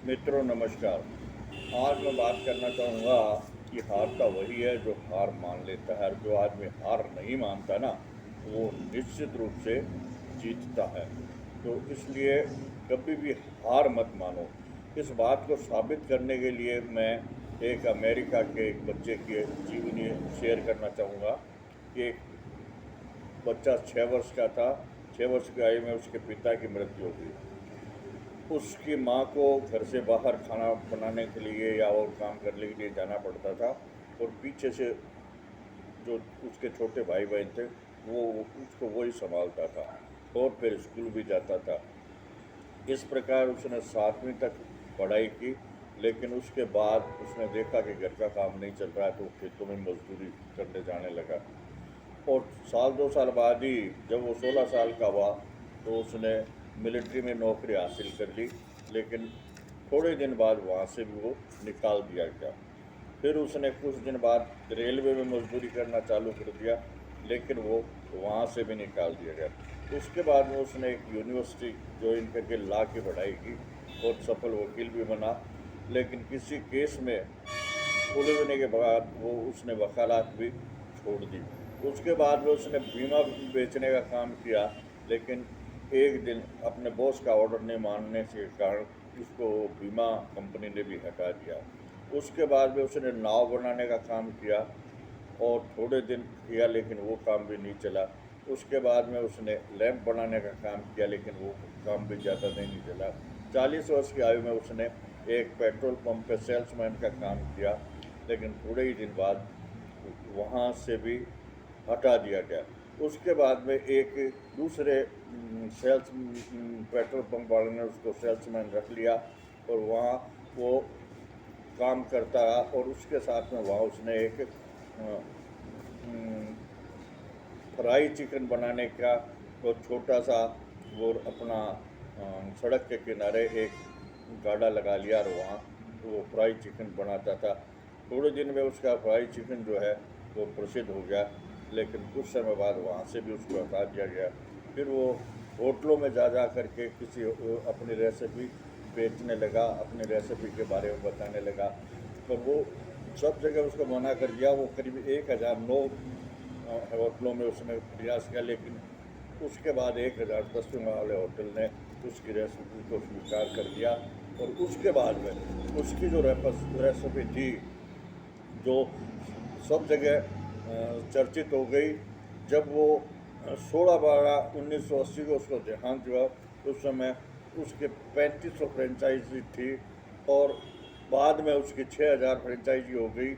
मित्रों नमस्कार। आज मैं बात करना चाहूँगा कि हारता वही है जो हार मान लेता है, और जो आदमी हार नहीं मानता ना, वो निश्चित रूप से जीतता है। तो इसलिए कभी भी हार मत मानो। इस बात को साबित करने के लिए मैं एक अमेरिका के एक बच्चे की जीवनी शेयर करना चाहूँगा कि एक बच्चा 6 वर्ष का था। 6 वर्ष की आयु में उसके पिता की मृत्यु हो गई। उसकी माँ को घर से बाहर खाना बनाने के लिए या और काम करने के लिए जाना पड़ता था, और पीछे से जो उसके छोटे भाई बहन थे वो उसको वही संभालता था, और फिर स्कूल भी जाता था। इस प्रकार उसने 7वीं तक पढ़ाई की, लेकिन उसके बाद उसने देखा कि घर का काम नहीं चल रहा है, तो खेतों में मजदूरी करने जाने लगा। और साल 2 साल बाद ही जब वो 16 साल का हुआ, तो उसने मिलिट्री में नौकरी हासिल कर ली। लेकिन थोड़े दिन बाद वहाँ से भी वो निकाल दिया गया। फिर उसने कुछ दिन बाद रेलवे में मजदूरी करना चालू कर दिया, लेकिन वो वहाँ से भी निकाल दिया गया। उसके बाद में उसने एक यूनिवर्सिटी ज्वाइन करके लॉ की पढ़ाई की और सफल वकील भी बना। लेकिन किसी केस में उलझने के बाद वो उसने वकालत भी छोड़ दी। उसके बाद में उसने बीमा बेचने का काम किया, लेकिन एक दिन अपने बॉस का ऑर्डर नहीं मानने के कारण उसको बीमा कंपनी ने भी हटा दिया। उसके बाद में उसने नाव बनाने का काम किया, और थोड़े दिन किया, लेकिन वो काम भी नहीं चला। उसके बाद में उसने लैंप बनाने का काम किया, लेकिन वो काम भी ज़्यादा दिन नहीं चला। 40 वर्ष की आयु में उसने एक पेट्रोल पंप पे सेल्समैन का काम किया, लेकिन थोड़े ही दिन बाद वहाँ से भी हटा दिया गया। उसके बाद में एक दूसरे पेट्रोल पंप वाले ने उसको सेल्समैन रख लिया, और वहाँ वो काम करता रहा। और उसके साथ में वहाँ उसने एक फ्राई चिकन बनाने का वो छोटा सा वो अपना सड़क के किनारे एक गाड़ा लगा लिया, और वहाँ वो फ्राई चिकन बनाता था। थोड़े दिन में उसका फ्राई चिकन जो है वो प्रसिद्ध हो गया, लेकिन कुछ समय बाद वहाँ से भी उसको हटा दिया गया। फिर वो होटलों में जा करके किसी अपनी रेसिपी बेचने लगा, अपनी रेसिपी के बारे में बताने लगा। तो वो सब जगह उसको मना कर दिया। वो करीब 1009 होटलों में उसने प्रयास किया, लेकिन उसके बाद 1010वें वाले होटल ने उसकी रेसिपी को स्वीकार कर दिया। और उसके बाद में उसकी जो रेसिपी थी, जो सब जगह चर्चित हो गई। जब वो 16/12/1980 को उसको देहांत हुआ, उस समय उसके 3500 फ्रेंचाइजी थी, और बाद में उसकी 6000 फ्रेंचाइजी हो गई,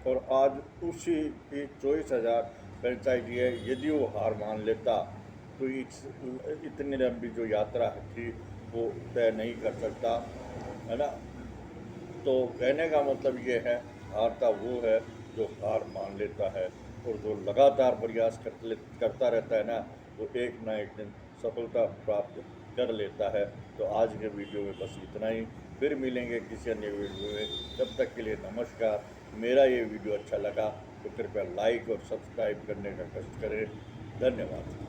और आज उसी की 24,000 फ्रेंचाइजी है। यदि वो हार मान लेता तो इतनी लंबी जो यात्रा थी वो तय नहीं कर सकता, है ना। तो कहने का मतलब ये है, हारता वो है जो हार मान लेता है, और जो लगातार प्रयास करता रहता है ना, वो एक ना एक दिन सफलता प्राप्त कर लेता है। तो आज के वीडियो में बस इतना ही। फिर मिलेंगे किसी अन्य वीडियो में। तब तक के लिए नमस्कार। मेरा ये वीडियो अच्छा लगा तो कृपया लाइक और सब्सक्राइब करने का कष्ट करें। धन्यवाद।